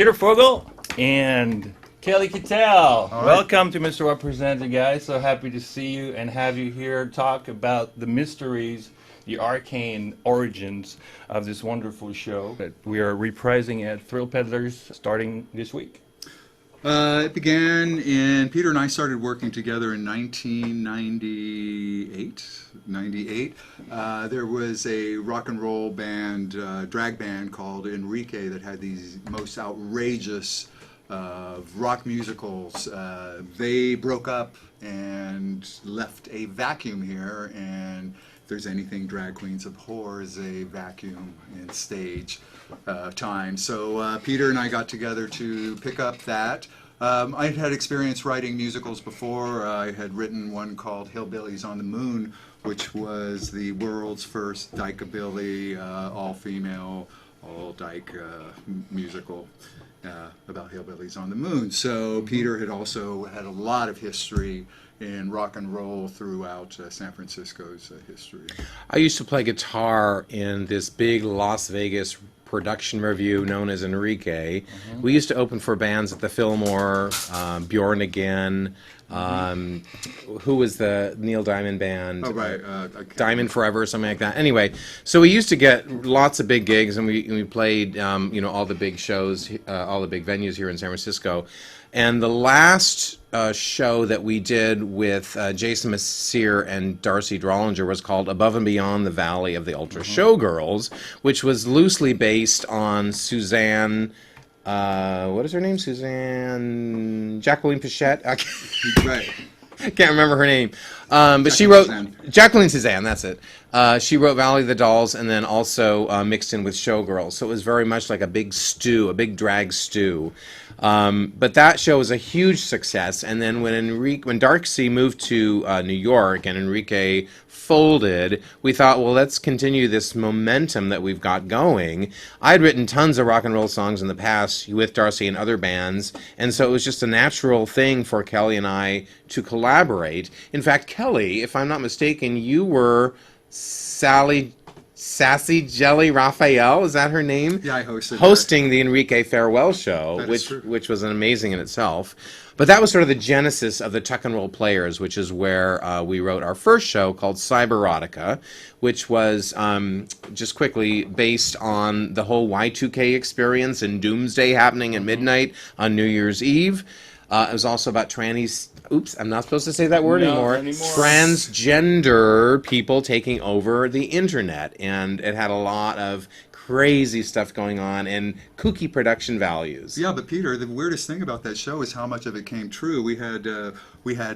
Peter Fogel and Kelly Kittel. Right. Welcome to Mr. Representative, guys. So happy to see you and have you here talk about the mysteries, the arcane origins of this wonderful show that we are reprising at Thrill Peddlers starting this week. It began Peter and I started working together in 1998. There was a rock and roll band, drag band called Enrique that had these most outrageous rock musicals. They broke up and left a vacuum here, and if there's anything drag queens abhor is a vacuum in stage time. So Peter and I got together to pick up that. I had experience writing musicals before. I had written one called Hillbillies on the Moon, which was the world's first dyke-a-billy, all-female, all-dyke musical about hillbillies on the moon. So Peter had also had a lot of history in rock and roll throughout San Francisco's history. I used to play guitar in this big Las Vegas production review known as Enrique. We used to open for bands at the Fillmore, Bjorn Again, who was the Neil Diamond band? Oh, right. Diamond Forever or something like that. Anyway, so we used to get lots of big gigs, and we played all the big shows, all the big venues here in San Francisco. And the last show that we did with Jason Messier and Darcy Drollinger was called Above and Beyond the Valley of the Ultra Showgirls, which was loosely based on Suzanne, what is her name? Jacqueline Pichette? Right. I can't remember her name. But she wrote Jacqueline Suzanne, that's it. She wrote Valley of the Dolls and then also mixed in with Showgirls. So it was very much like a big stew, a big drag stew. But that show was a huge success. And then when Darcy moved to New York and Enrique folded, we thought, well, let's continue this momentum that we've got going. I'd written tons of rock and roll songs in the past with Darcy and other bands, and so it was just a natural thing for Kelly and I to collaborate. In fact, Kelly, if I'm not mistaken, you were Sassy Jelly Raphael, is that her name? Yeah, I hosted hosting the Enrique Farewell Show, which was amazing in itself. But that was sort of the genesis of the Tuck and Roll Players, which is where we wrote our first show called Cyberotica, which was just quickly based on the whole Y2K experience and Doomsday happening at midnight on New Year's Eve. It was also about trannies. Oops, I'm not supposed to say that word anymore. Transgender people taking over the internet, and it had a lot of crazy stuff going on and kooky production values. Yeah, but Peter, the weirdest thing about that show is how much of it came true. We had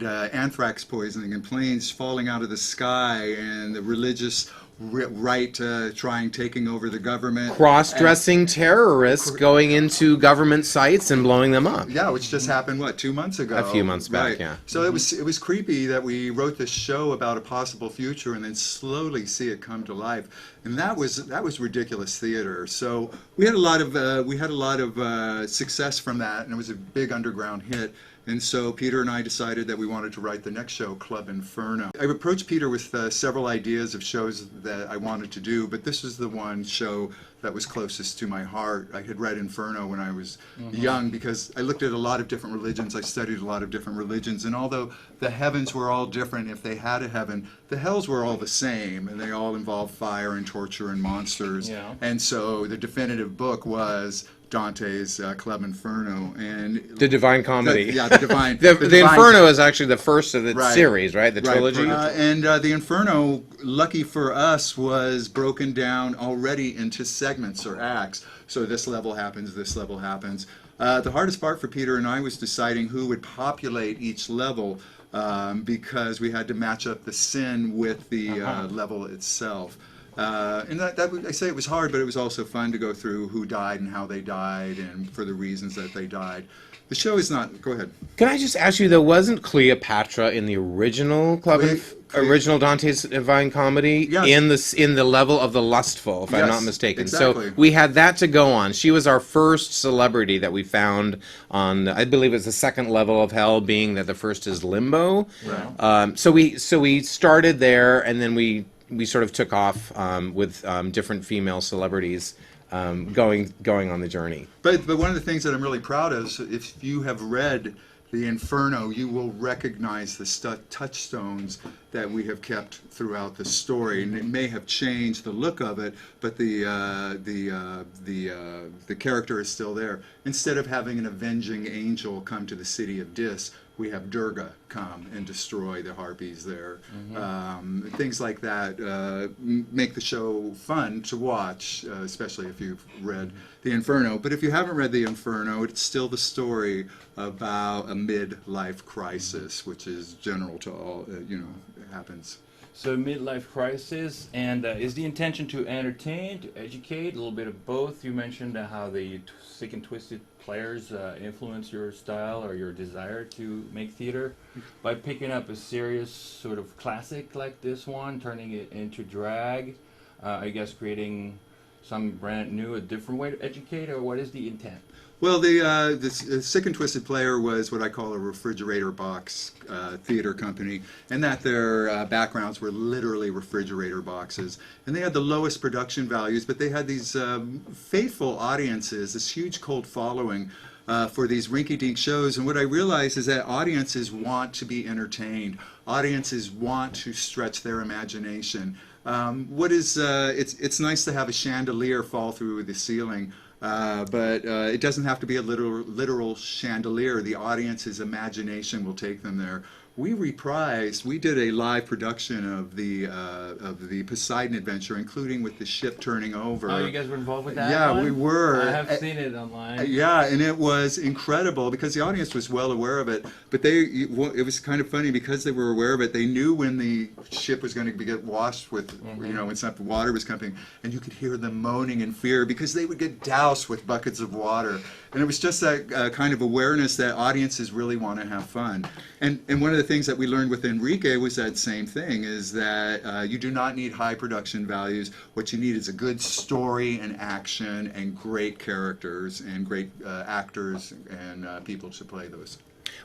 anthrax poisoning and planes falling out of the sky, and the religious right taking over the government. Cross-dressing terrorists going into government sites and blowing them up. Yeah, which just happened, 2 months ago? A few months back, right. Yeah. So it was creepy that we wrote this show about a possible future and then slowly see it come to life. And that was ridiculous theater. So we had a lot of success from that, and it was a big underground hit. And so Peter and I decided that we wanted to write the next show, Club Inferno. I approached Peter with several ideas of shows that I wanted to do, but this is the one show that was closest to my heart. I had read Inferno when I was young because I looked at a lot of different religions. I studied a lot of different religions, and although the heavens were all different, if they had a heaven, the hells were all the same, and they all involved fire and torture and monsters. Yeah. And so the definitive book was Dante's Club Inferno, and the Divine Comedy. the Divine. the Inferno is actually the first of the series, right? The trilogy. And the Inferno, lucky for us, was broken down already into segments or acts. So this level happens, this level happens. The hardest part for Peter and I was deciding who would populate each level, because we had to match up the sin with the level itself. And I say it was hard, but it was also fun to go through who died and how they died and for the reasons that they died. The show is not. Go ahead. Can I just ask you, though, wasn't Cleopatra in the original original Dante's Divine Comedy? Yes. in the level of the lustful, if I'm not mistaken. Exactly. So we had that to go on. She was our first celebrity that we found on, I believe it's the second level of hell, being that the first is limbo. Right. So we started there, and then we sort of took off with different female celebrities going on the journey. But one of the things that I'm really proud of is if you have read the Inferno, you will recognize the touchstones that we have kept throughout the story, and it may have changed the look of it, but the character is still there. Instead of having an avenging angel come to the city of Dis, we have Durga come and destroy the harpies there. Things like that make the show fun to watch, especially if you've read the Inferno. But if you haven't read the Inferno, it's still the story about a midlife crisis, which is general to all, happens. So midlife crisis, and is the intention to entertain, to educate, a little bit of both? You mentioned how the Sick and Twisted players influence your style or your desire to make theater by picking up a serious sort of classic like this one, turning it into drag, I guess creating some brand new, a different way to educate, or what is the intent? Well, the Sick and Twisted Player was what I call a refrigerator box theater company, and that their backgrounds were literally refrigerator boxes. And they had the lowest production values, but they had these faithful audiences, this huge cult following for these rinky-dink shows. And what I realized is that audiences want to be entertained. Audiences want to stretch their imagination. It's nice to have a chandelier fall through the ceiling. But it doesn't have to be a literal chandelier. The audience's imagination will take them there. We did a live production of the Poseidon Adventure, including with the ship turning over. Oh, you guys were involved with that? Yeah, one? we were. I have seen it online. Yeah, and it was incredible because the audience was well aware of it. But it was kind of funny because they were aware of it. They knew when the ship was going to get washed with, when some water was coming, and you could hear them moaning in fear because they would get doused with buckets of water. And it was just that kind of awareness that audiences really want to have fun. And one of the things that we learned with Enrique was that same thing, is that you do not need high production values. What you need is a good story and action and great characters and great actors and people to play those.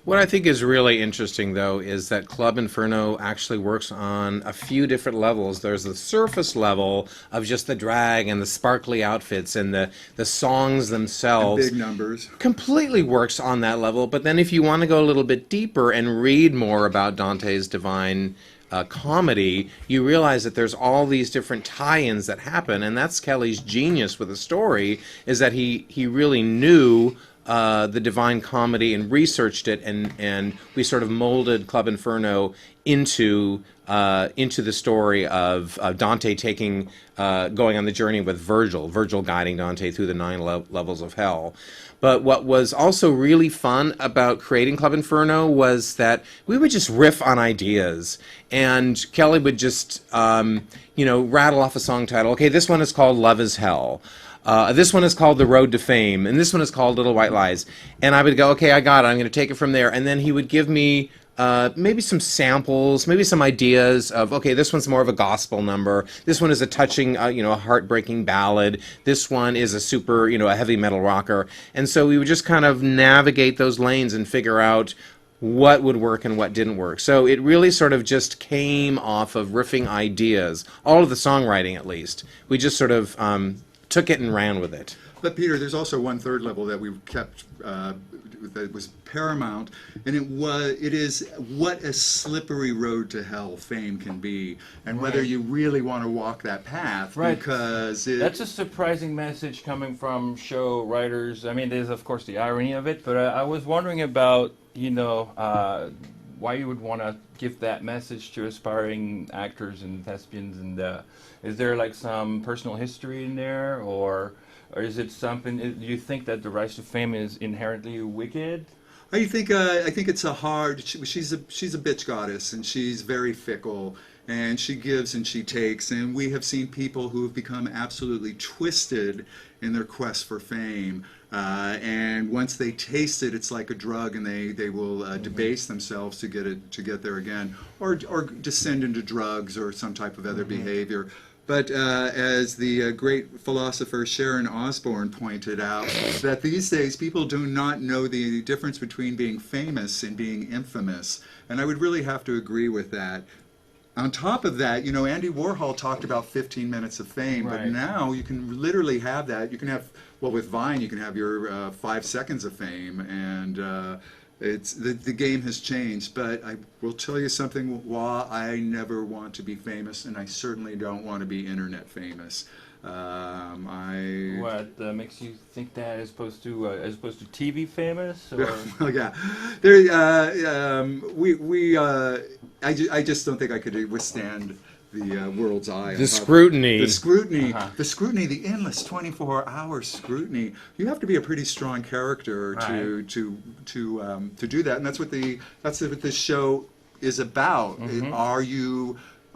What I think is really interesting, though, is that Club Inferno actually works on a few different levels. There's the surface level of just the drag and the sparkly outfits and the songs themselves. And big numbers. Completely works on that level. But then if you want to go a little bit deeper and read more about Dante's Divine Comedy, you realize that there's all these different tie-ins that happen. And that's Kelly's genius with the story, is that he really knew the Divine Comedy and researched it, and we sort of molded Club Inferno into the story of Dante going on the journey with Virgil guiding Dante through the 9 levels of hell. But what was also really fun about creating Club Inferno was that we would just riff on ideas, and Kelly would just rattle off a song title. Okay, this one is called Love is Hell. This one is called The Road to Fame, and this one is called Little White Lies. And I would go, okay, I got it. I'm going to take it from there. And then he would give me maybe some samples, maybe some ideas of, okay, this one's more of a gospel number. This one is a touching, a heartbreaking ballad. This one is a super, a heavy metal rocker. And so we would just kind of navigate those lanes and figure out what would work and what didn't work. So it really sort of just came off of riffing ideas, all of the songwriting at least. We just sort of took it and ran with it. But Peter, there's also 1/3 level that we kept that was paramount, and it is what a slippery road to hell fame can be, and whether you really want to walk that path. Right. Because that's a surprising message coming from show writers. I mean, there's of course the irony of it, but I was wondering about why you would want to give that message to aspiring actors and thespians, and is there like some personal history in there, or is it something? Do you think that the rise to fame is inherently wicked? I think it's a hard. She's a bitch goddess, and she's very fickle, and she gives and she takes, and we have seen people who have become absolutely twisted in their quest for fame. And once they taste it, it's like a drug, and they will debase themselves to get there again, or descend into drugs or some type of other behavior. But as the great philosopher Sharon Osbourne pointed out, that these days people do not know the difference between being famous and being infamous, and I would really have to agree with that. on top of that, Andy Warhol talked about 15 minutes of fame, but Right. now you can literally have that. You can have, well, with Vine, you can have your 5 seconds of fame, and it's the game has changed. But I will tell you something, Wah, I never want to be famous, and I certainly don't want to be internet famous. I What makes you think that as opposed to TV famous? Or? well, yeah, there. I just don't think I could withstand the world's eye. The scrutiny. The scrutiny. Uh-huh. The scrutiny. The endless 24-hour scrutiny. You have to be a pretty strong character to Right. to do that, and that's what this show is about. Mm-hmm.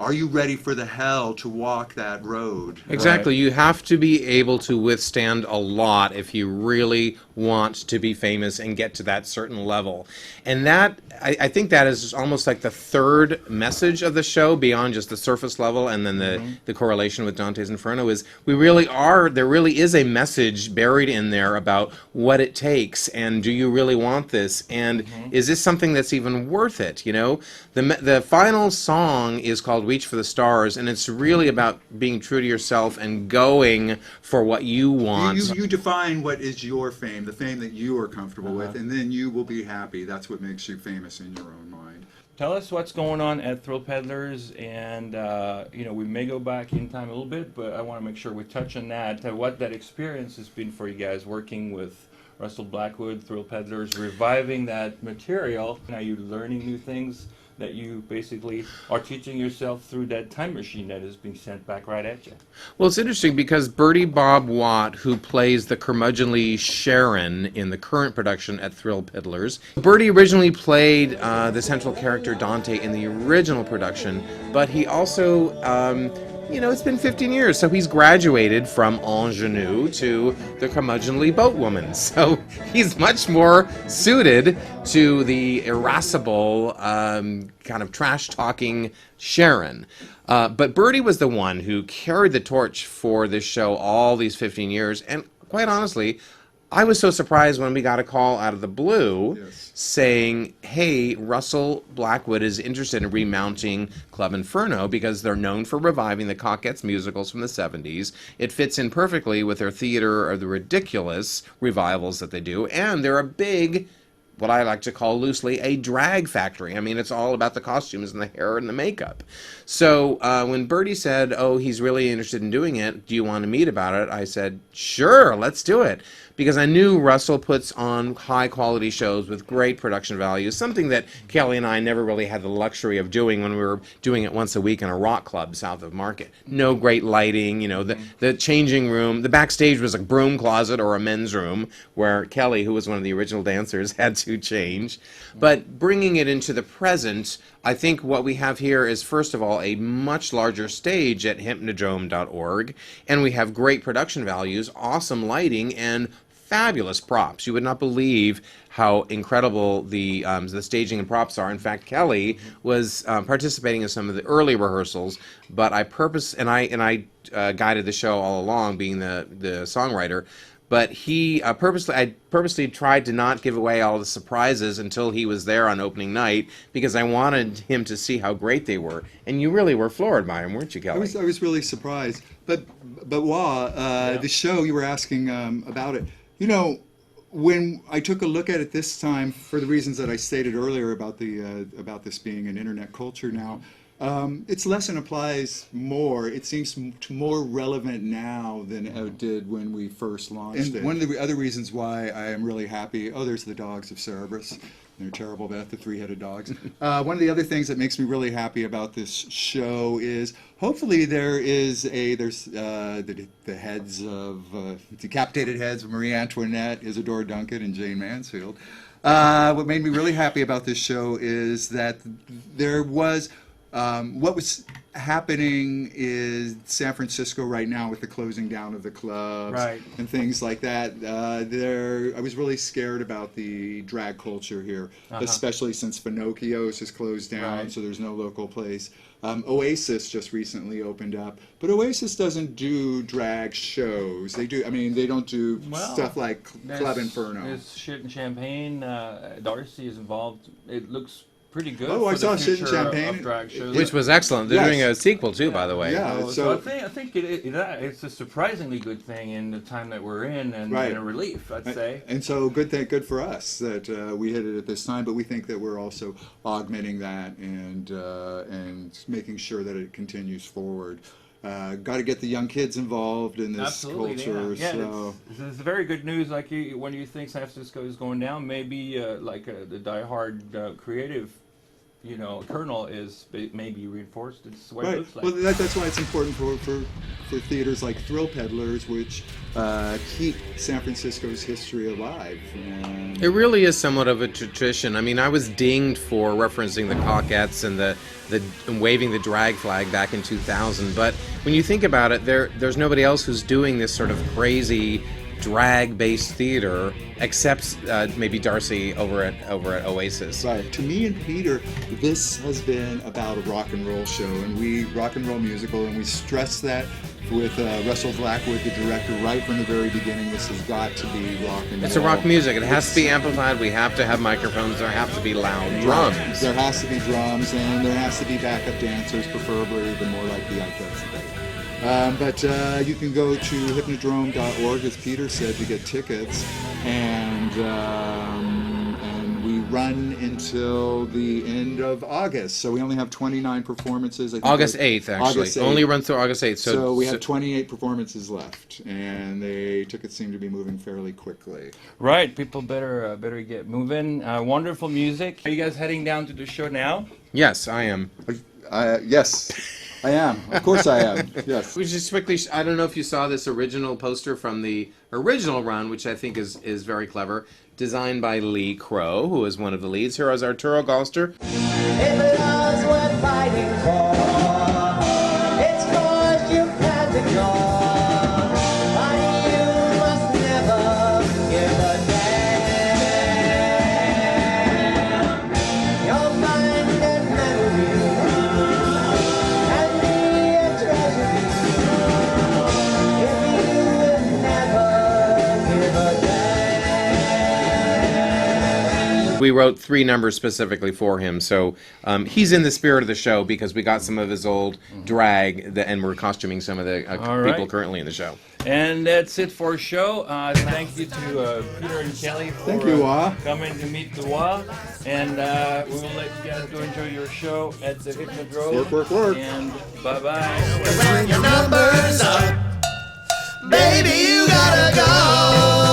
Are you ready for the hell to walk that road? Exactly. Right. You have to be able to withstand a lot if you really want to be famous and get to that certain level. And that, I think that is almost like the third message of the show beyond just the surface level and then the correlation with Dante's Inferno is there really is a message buried in there about what it takes and do you really want this and is this something that's even worth it, The final song is called Reach for the Stars, and it's really about being true to yourself and going for what you want. You define what is your fame, the fame that you are comfortable with, and then you will be happy. That's what makes you famous in your own mind. Tell us what's going on at Thrill Peddlers, and we may go back in time a little bit, but I want to make sure we touch on that. What that experience has been for you guys working with Russell Blackwood, Thrill Peddlers, reviving that material. Are you learning new things that you basically are teaching yourself through that time machine that is being sent back right at you? Well, it's interesting because Bertie Bob Watt, who plays the curmudgeonly Sharon in the current production at Thrill Peddlers, Bertie originally played the central character Dante in the original production, but he also, it's been 15 years, so he's graduated from ingenue to the curmudgeonly boatwoman. So he's much more suited to the irascible, kind of trash-talking Sharon. But Bertie was the one who carried the torch for this show all these 15 years, and quite honestly, I was so surprised when we got a call out of the blue saying, hey, Russell Blackwood is interested in remounting Club Inferno because they're known for reviving the Cockettes musicals from the 70s. It fits in perfectly with their theater of the ridiculous revivals that they do, and they're a big, what I like to call loosely, a drag factory. I mean, it's all about the costumes and the hair and the makeup. So when Bertie said, oh, he's really interested in doing it, do you want to meet about it? I said, sure, let's do it. Because I knew Russell puts on high-quality shows with great production values, something that Kelly and I never really had the luxury of doing when we were doing it once a week in a rock club south of Market. No great lighting, the changing room. The backstage was a broom closet or a men's room where Kelly, who was one of the original dancers, had to change. But bringing it into the present, I think what we have here is, first of all, a much larger stage at hypnodrome.org, and we have great production values, awesome lighting, and fabulous props. You would not believe how incredible the staging and props are. In fact, Kelly was participating in some of the early rehearsals, but I guided the show all along, being the songwriter. But I purposely tried to not give away all the surprises until he was there on opening night because I wanted him to see how great they were. And you really were floored by him, weren't you, Kelly? I was really surprised. But Wah, the show, you were asking about it. When I took a look at it this time, for the reasons that I stated earlier about this being an internet culture now, its lesson applies more. It seems more relevant now than it did when we first launched it. One of the other reasons why I am really happy, there's the dogs of Cerberus. They're terrible, Beth, the three-headed dogs. One of the other things that makes me really happy about this show is hopefully there's the heads of decapitated heads of Marie Antoinette, Isadora Duncan, and Jane Mansfield. What made me really happy about this show is that there was what was happening in San Francisco right now with the closing down of the clubs and things like that. I was really scared about the drag culture here, especially since Finocchio's has closed down, so there's no local place. Oasis just recently opened up, but Oasis doesn't do drag shows. They don't do stuff like Club Inferno. There's Shit and Champagne. Darcy is involved. It looks pretty good. Oh, I for saw the Sid and future Champagne. of drag shows. Which was excellent. They're Yes. doing a sequel too, by the way. Yeah. So So- I think it's a surprisingly good thing in the time that we're in, and, Right. and a relief, I'd say. And so good for us that we hit it at this time, but we think that we're also augmenting that and making sure that it continues forward. Got to get the young kids involved in this Absolutely, culture. yeah. So It's very good news. Like when you think San Francisco is going down, maybe the diehard creative, kernel is maybe reinforced. It's what it right. looks like. Well, that's why it's important for theaters like Thrill Peddlers, which keep San Francisco's history alive. And It really is somewhat of a tradition. I mean, I was dinged for referencing the Cockettes and the waving the drag flag back in 2000. But when you think about it, there's nobody else who's doing this sort of crazy drag-based theater except maybe Darcy over at Oasis. Right. To me and Peter, this has been about a rock and roll show, and rock and roll musical, and we stress that with Russell Blackwood, the director, right from the very beginning. This has got to be rock and roll. It's a rock music. It has to be amplified. We have to have microphones. There have to be loud drums. There has to be drums, and there has to be backup dancers, preferably the more like the Ikettes. But you can go to hypnodrome.org, as Peter said, to get tickets, and we run until the end of August. So we only have 29 performances. I think August 8th, actually. August 8th. Only runs through August 8th. So we have 28 performances left, and the tickets seem to be moving fairly quickly. Right, people better get moving. Wonderful music. Are you guys heading down to the show now? Yes, I am. Yes, I am. Of course I am. Yes. We just quickly, I don't know if you saw this original poster from the original run, which I think is very clever, designed by Lee Crow, who is one of the leads. Here is Arturo Galster. If love's worth fighting for, it's 'cause you've had to go. But you must never give a damn. You'll find that memory and be a treasure if you will never give a damn. We wrote 3 numbers specifically for him, so he's in the spirit of the show because we got some of his old drag, and we're costuming some of the All people right. currently in the show. And that's it for our show. Thank you to Peter and Kelly for Thank you, Wah. coming to meet the Wah. And we will let you guys go enjoy your show at the Hypnodrome. Work, work, work. And bye-bye. When your number's up, baby, you gotta go.